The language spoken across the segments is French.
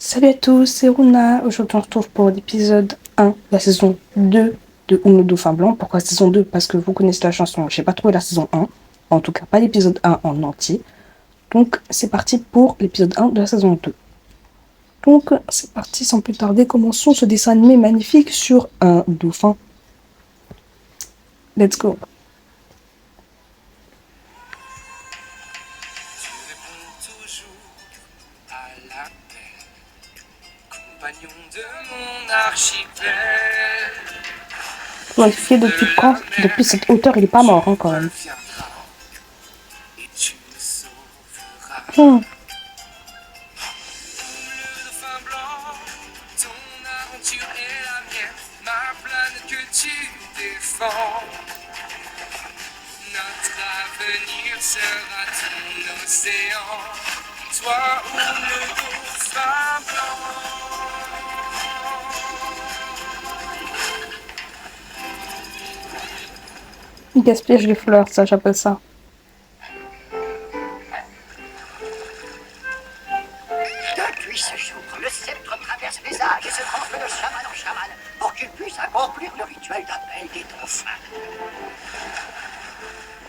Salut à tous, c'est Runa. Aujourd'hui, on se retrouve pour l'épisode 1, la saison 2 de Uno Dauphin Blanc. Pourquoi saison 2? Parce que vous connaissez la chanson. J'ai pas trouvé la saison 1. En tout cas, pas l'épisode 1 en entier. Donc, c'est parti pour l'épisode 1 de la saison 2. Donc, c'est parti sans plus tarder. Commençons ce dessin animé magnifique sur un dauphin. Let's go. Modifié depuis quand? Depuis cette hauteur, il est pas mort hein, quand même. Notre avenir sera ton océan, toi ou le dauphin blanc. Il gaspille les fleurs, ça j'appelle ça. Depuis ce jour, le sceptre traverse les âges et se transmet de chaman en chaman pour qu'il puisse accomplir le rituel d'appel des dauphins.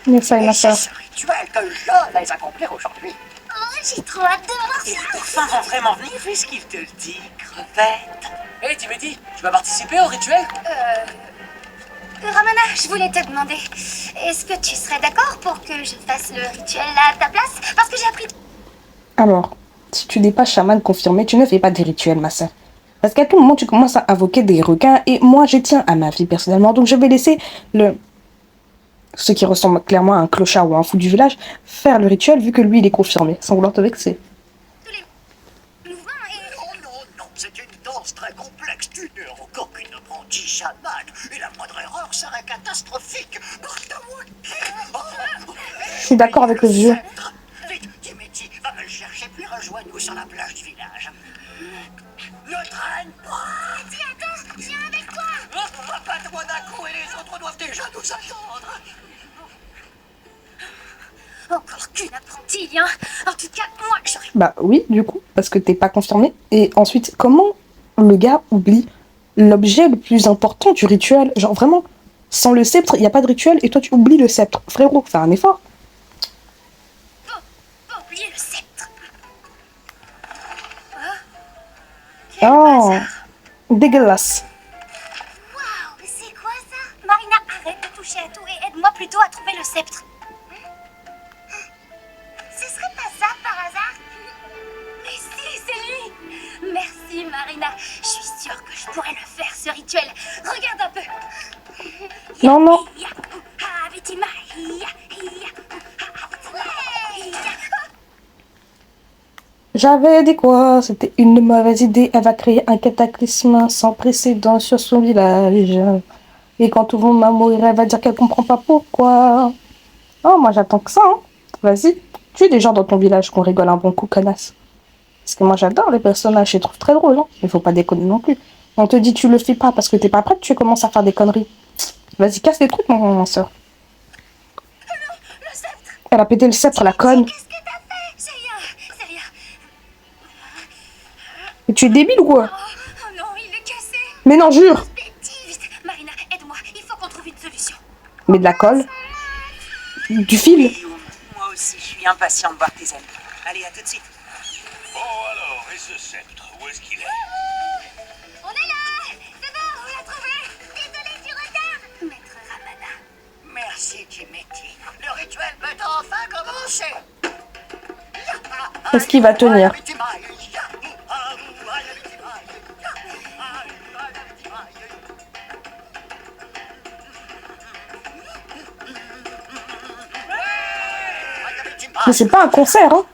Mais ça, il Et m'a c'est fait. ce rituel que je vais accomplir aujourd'hui. Oh, j'ai trop hâte de voir Et ça. les dauphins vont vraiment venir puisqu'il te le dit, crevette. Hé, Timothy, tu vas participer au rituel? Ramana, je voulais te demander, est-ce que tu serais d'accord pour que je fasse le rituel à ta place? Parce que j'ai appris... Alors, si tu n'es pas chaman confirmé, tu ne fais pas des rituels, ma sœur. Parce qu'à tout moment, tu commences à invoquer des requins et moi, je tiens à ma vie personnellement. Donc, je vais laisser ce qui ressemble clairement à un clochard ou à un fou du village faire le rituel vu que lui, il est confirmé, sans vouloir te vexer. tous les mouvements et... Oh non, non, c'est une danse très complexe. Tu n'es encore qu'une apprentie chaman et la moindre erreur serait catastrophique. Je suis d'accord avec le vieux. Vite, Timothy, va me le chercher puis rejoins-nous sur la plage du village. Ne traîne pas! Dis, attends, je viens avec toi. Pas-toi d'un coup et les autres doivent déjà nous attendre. Encore qu'une apprentie, hein. En tout cas, moi, j'aurais... Bah oui, du coup, parce que t'es pas confirmé. Et ensuite, comment le gars oublie l'objet le plus important du rituel? Genre vraiment, sans le sceptre, il n'y a pas de rituel et toi tu oublies le sceptre. Frérot, fais un effort. Faut oublier le sceptre. Oh, dégueulasse. Waouh, mais c'est quoi ça? Marina, arrête de toucher à tout et aide-moi plutôt à trouver le sceptre. Ce serait pas ça par hasard? Mais si, c'est lui. Merci Marina, je suis sûre que je pourrais le faire ce rituel. Regarde un peu. Non, non. J'avais dit quoi? C'était une mauvaise idée. Elle va créer un cataclysme sans précédent sur son village. Et quand tout le monde va mourir, elle va dire qu'elle comprend pas pourquoi. Oh, moi j'attends que ça. Hein. Vas-y, tue des gens dans ton village qu'on rigole un bon coup, connasse. Parce que moi j'adore les personnages, je les trouve très drôles. Hein. Il faut pas déconner non plus. On te dit tu le fais pas parce que t'es pas prête, tu commences à faire des conneries. Vas-y, casse les trucs, mon soeur. Le sceptre. Elle a pété le sceptre, la conne. Qu'est-ce que t'as fait? C'est rien, c'est rien. Et tu es débile ou quoi? Oh non, il est cassé. Mais non, jure. Vite, Marina, aide-moi. Il faut qu'on trouve une solution. Mais de la colle. Du fil. Moi aussi, je suis impatient de voir tes amis. Allez, à tout de suite. Bon alors, et ce sceptre, où est-ce qu'il est? On est là. C'est bon, on l'a trouvé. Désolé du retard. Maître Ramana. Merci, Timothy. Le rituel peut enfin commencer. Est-ce qu'il va tenir? Mais c'est pas un concert, hein.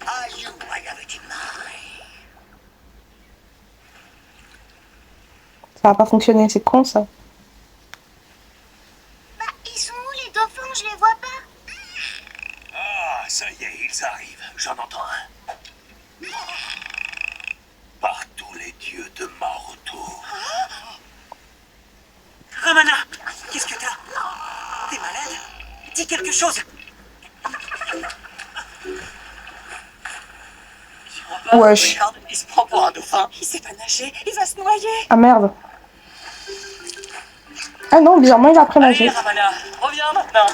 Ça va pas fonctionner, c'est con ça. Bah, ils sont où les dauphins? Je les vois pas. Ah, ça y est, ils arrivent. J'en entends un. Par tous les dieux de Maruto. Ramana, qu'est-ce que t'as? T'es malade? Dis quelque chose. Wesh. Regarde, il se prend pour un dauphin. Il sait pas nager, il va se noyer. Ah merde. Ah non, bizarrement, il a appris à Allez, nager. Ramana, reviens maintenant.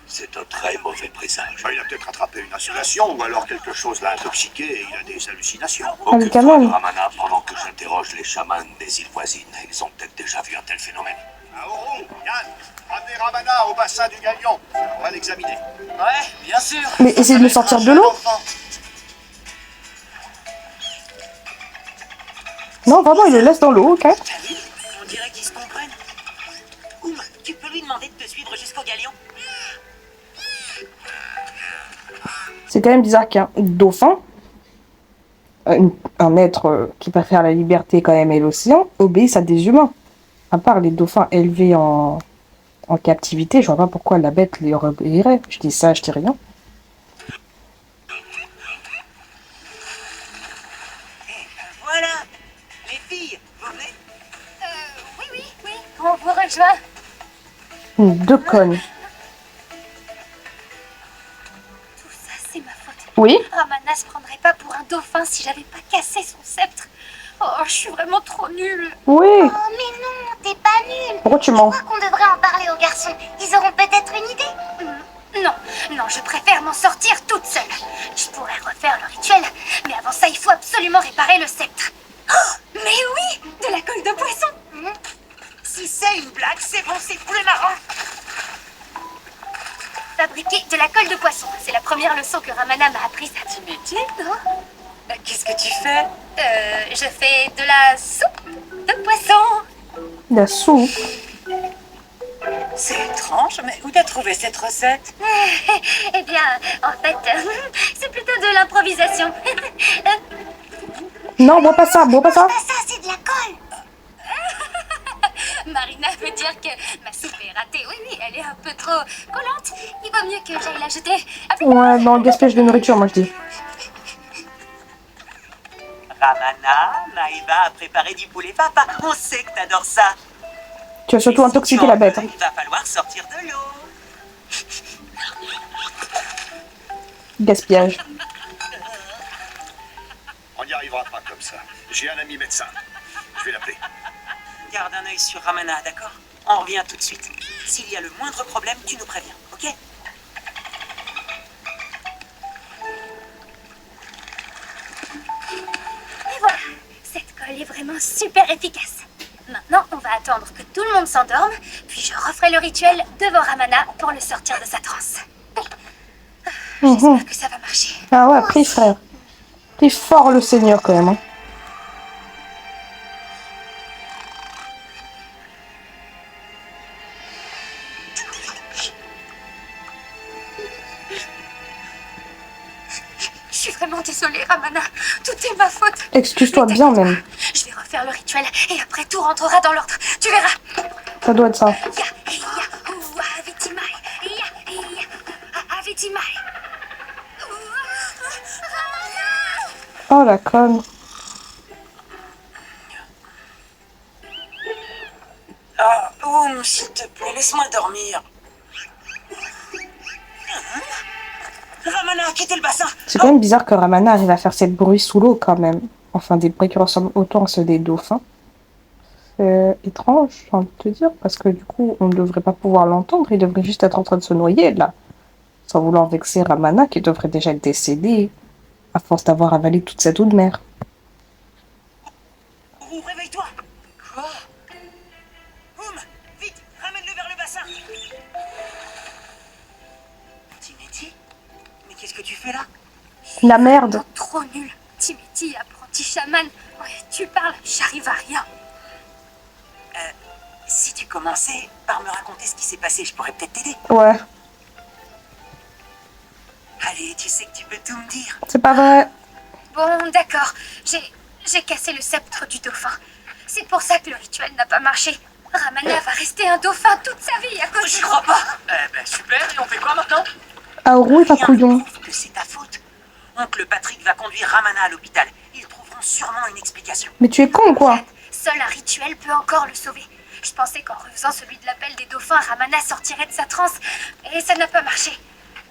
C'est un très mauvais présage. Il a peut-être attrapé une insolation ou alors quelque chose l'a intoxiqué et il a des hallucinations. Aucune quand fois de même. Ramana pendant que j'interroge les chamans des îles voisines. Ils ont peut-être déjà vu un tel phénomène. Aoru, Yann, ramenez Ramana au bassin du Galion. On va l'examiner. Ouais, bien sûr. Mais essayez de le sortir de l'eau. Non, vraiment, il le laisse dans l'eau, ok. T'as vu? On dirait qu'ils se comprennent. Oum, tu peux lui demander de te suivre jusqu'au galion? C'est quand même bizarre qu'un dauphin, un être qui préfère la liberté quand même et l'océan, obéisse à des humains. À part les dauphins élevés en captivité, je vois pas pourquoi la bête les obéirait. Je dis ça, je dis rien. Voilà. Les filles, vous venez? Oui, on vous rejoint. Deux connes. Tout ça, c'est ma faute. Oui. Ramana se prendrait pas pour un dauphin si j'avais pas cassé son sceptre. Oh, je suis vraiment trop nulle. Oui. Oh, mais non, t'es pas nulle. Pourquoi tu Je mens? crois qu'on devrait en parler aux garçons. Ils auront peut-être une idée. Non, je préfère m'en sortir toute seule. Je pourrais refaire le rituel, mais avant ça, il faut absolument réparer le sceptre. Oh, mais oui, de la colle de poisson. Si c'est une blague, c'est bon, c'est plus marrant. Fabriquer de la colle de poisson, c'est la première leçon que Ramana m'a apprise à Tu métier? non. Qu'est-ce que tu fais? Je fais de la soupe de poisson. La soupe. C'est étrange, mais où t'as trouvé cette recette? Eh bien, en fait, c'est plutôt de l'improvisation. Non, bois pas ça, bois pas ça. Ça, c'est de la colle. Marina veut dire que ma soupe est ratée. Oui, elle est un peu trop collante. Il vaut mieux que j'aille la jeter. Ouais, dans le gaspillage de nourriture, moi je dis. Ramana, Maïva a préparé du poulet papa. On sait que t'adores ça. Tu as surtout intoxiqué la bête. Hein. Il va falloir sortir de l'eau. Gaspillage. On n'y arrivera pas comme ça. J'ai un ami médecin. Je vais l'appeler. Garde un œil sur Ramana, d'accord? On revient tout de suite. S'il y a le moindre problème, tu nous préviens, ok? Et voilà, cette colle est vraiment super efficace. Maintenant, on va attendre que tout le monde s'endorme, puis je referai le rituel devant Ramana pour le sortir de sa transe. J'espère que ça va marcher. Ah ouais, prie frère. Prie fort le Seigneur quand même. Hein. Je suis vraiment désolée, Ramana. Tout est ma faute. Excuse-toi bien même. Je vais refaire le rituel et après tout rentrera dans l'ordre. Tu verras. Ça doit être ça. Oh la conne. Ah, Oum, s'il te plaît, laisse-moi dormir. Ramana, quittez le bassin. C'est quand même bizarre que Ramana arrive à faire cette bruit sous l'eau quand même. Enfin, des bruits qui ressemblent autant à ceux des dauphins. C'est étrange, j'ai envie de te dire, parce que du coup, on ne devrait pas pouvoir l'entendre. Il devrait juste être en train de se noyer, là. Sans vouloir vexer Ramana, qui devrait déjà être décédée, à force d'avoir avalé toute cette eau de mer. Oum, réveille-toi. Quoi? Oum, vite, ramène-le vers le bassin. Timothy? Mais qu'est-ce que tu fais là? La merde. Trop nul. Timothy, apprenti chaman. Ouais, tu parles, j'arrive à rien. Si tu commençais par me raconter ce qui s'est passé, je pourrais peut-être t'aider. Ouais, Allez, tu sais que tu peux tout me dire. c'est pas vrai. Bon, d'accord. J'ai cassé le sceptre du dauphin. C'est pour ça que le rituel n'a pas marché. Ramana va rester un dauphin toute sa vie à cause Je de crois pas. Eh ben super, et on fait quoi maintenant? Aoru est un Rien couillon. ne prouve que c'est ta faute. Oncle Patrick va conduire Ramana à l'hôpital. Ils trouveront sûrement une explication. Mais tu es con, quoi. Seul un rituel peut encore le sauver. Je pensais qu'en refaisant celui de l'appel des dauphins, Ramana sortirait de sa transe. Et ça n'a pas marché.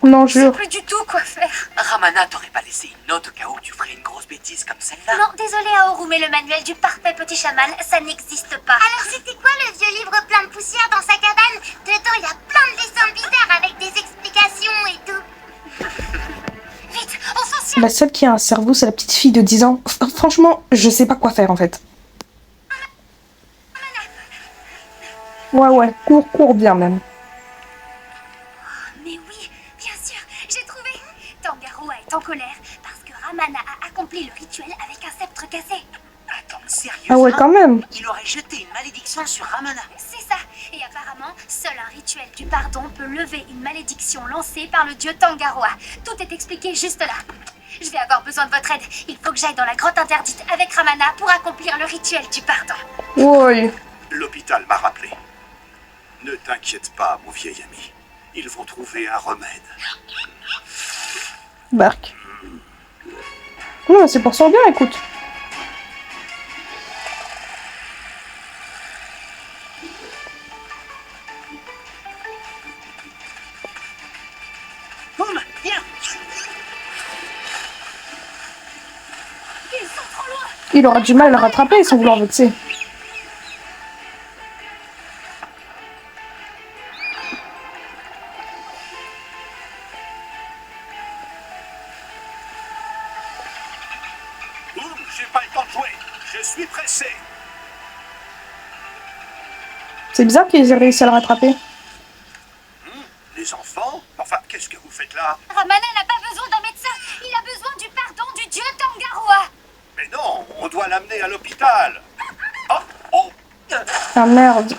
Non, Je sais jure. plus du tout quoi faire. Ramana t'aurait pas laissé une note au cas où tu ferais une grosse bêtise comme celle-là? Non, désolé Aoru, mais le manuel du parfait petit chaman, ça n'existe pas. Alors c'était quoi le vieux livre plein de poussière dans sa cabane? Dedans, il y a plein de dessins bizarres avec des explications et tout. Vite, on s'en La seule qui a un cerveau, c'est la petite fille de 10 ans. Franchement, je sais pas quoi faire en fait. Ouais, cours bien même. Mais oui, bien sûr, j'ai trouvé. Tangaroa est en colère parce que Ramana a accompli le rituel avec un sceptre cassé. Attends, sérieusement? Ah ouais, quand même. Il aurait jeté une malédiction sur Ramana. C'est ça. Et apparemment, seul un rituel du pardon peut lever une malédiction lancée par le dieu Tangaroa. Tout est expliqué juste là. Je vais avoir besoin de votre aide. Il faut que j'aille dans la grotte interdite avec Ramana pour accomplir le rituel du pardon. Ouais. L'hôpital m'a rappelé. Ne t'inquiète pas, mon vieil ami. Ils vont trouver un remède. Bark. Non, c'est pour son bien, écoute. Boum, viens. Ils sont trop loin. Il aura du mal à le rattraper sans vouloir vexer. Boum, j'ai pas le temps de jouer. Je suis pressé. C'est bizarre qu'ils aient réussi à le rattraper. Les enfants? Enfin, qu'est-ce que vous faites là? Ramana n'a pas besoin d'un médecin. Il a besoin du pardon du dieu Tangaroa. Mais non, on doit l'amener à l'hôpital. Oh, Ah merde.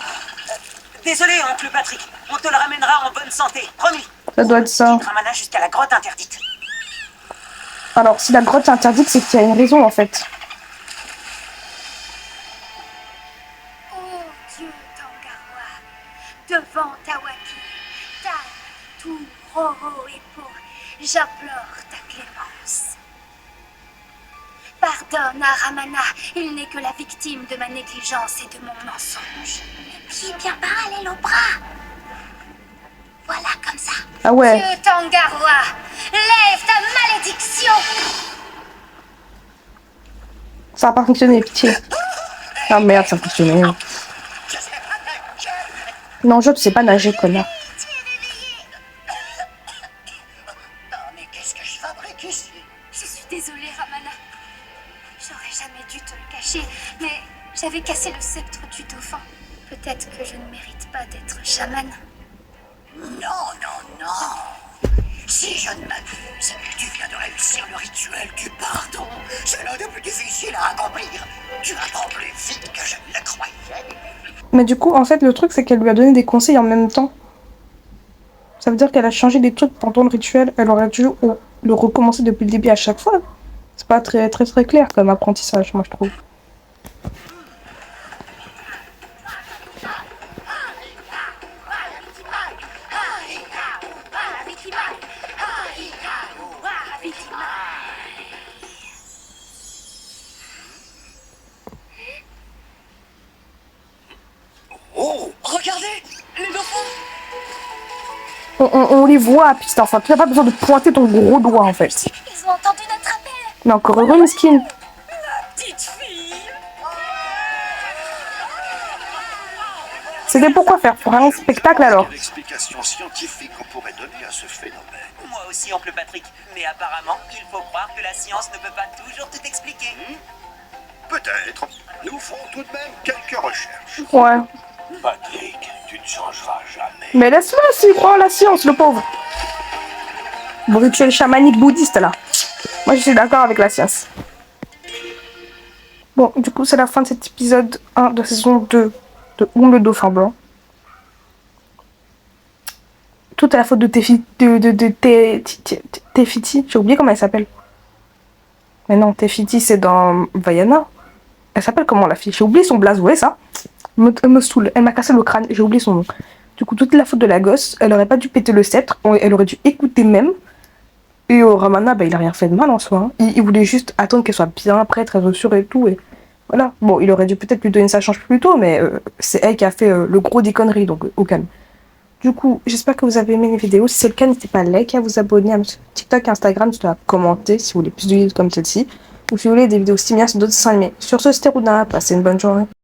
Désolé, oncle Patrick. On te le ramènera en bonne santé, promis. Ça doit être ça. Guide Ramana jusqu'à la grotte interdite. Alors, si la grotte est interdite, c'est qu'il y a une raison en fait. Oh dieu Tangaroa, devant Tawaki, Tai, Tu, Roro et Po, j'implore ta clémence. Pardonne à Ramana, il n'est que la victime de ma négligence et de mon mensonge. Qui bien parallèle au bras. Voilà comme ça. Ah ouais. Dieu Tangaroa, lève ta malédiction. Ça a pas fonctionné, pitié. Ah merde, ça a fonctionné. Non, je ne sais pas nager, connard. Tu es réveillé. Oh, mais qu'est-ce que je fabrique ici? Je suis désolée, Ramana. J'aurais jamais dû te le cacher, mais j'avais cassé le sceptre du dauphin. Peut-être que je ne mérite pas d'être chamane. Non, non, non. Si je ne m'abuse, tu viens de réussir le rituel du pardon. C'est l'un des plus difficiles à accomplir. Tu vas tomber plus vite que je ne le croyais. Mais du coup, en fait, le truc, c'est qu'elle lui a donné des conseils en même temps. Ça veut dire qu'elle a changé des trucs pendant le rituel. Elle aurait dû le recommencer depuis le début à chaque fois. C'est pas très clair comme apprentissage, moi, je trouve. Oh, regardez, les dauphins. On les voit, putain. Enfin, tu n'as pas besoin de pointer ton gros doigt, en fait. Ils ont entendu notre appel. Mais encore heureux, mesquine. Petite fille. C'était pour quoi faire? Pour un spectacle, alors? Quelle explication scientifique on pourrait donner à ce phénomène? Moi aussi, oncle Patrick. Mais apparemment, il faut croire que la science ne peut pas toujours tout expliquer. Peut-être. Nous ferons tout de même quelques recherches. Ouais. Patrick, tu ne changeras jamais. Mais laisse-le s'il croit en la science, le pauvre. Le rituel chamanique bouddhiste, là. Moi, je suis d'accord avec la science. Bon, du coup, c'est la fin de cet épisode 1 de saison 2 de Oum le Dauphin Blanc. Tout à la faute de Tefiti. J'ai oublié comment elle s'appelle. Mais non, Tefiti, c'est dans Vaiana. Elle s'appelle comment, la fille? J'ai oublié son blaze, ouais, ça. Elle me saoule. Elle m'a cassé le crâne. J'ai oublié son nom. Du coup, toute la faute de la gosse. Elle aurait pas dû péter le sceptre. Elle aurait dû écouter même. Et Ramana, bah, il a rien fait de mal en soi. Hein. Il voulait juste attendre qu'elle soit bien prête, être sûre et tout. Et voilà. Bon, il aurait dû peut-être lui donner sa chance plus tôt, mais c'est elle qui a fait le gros des conneries, donc au calme. Du coup, j'espère que vous avez aimé les vidéos. Si c'est le cas, n'hésitez pas à liker, à vous abonner à mon TikTok et Instagram, surtout à commenter si vous voulez plus de vidéos comme celle-ci. Ou si vous voulez des vidéos similaires sur d'autres dessins animés. Sur ce, c'était Rouna, passez une bonne journée.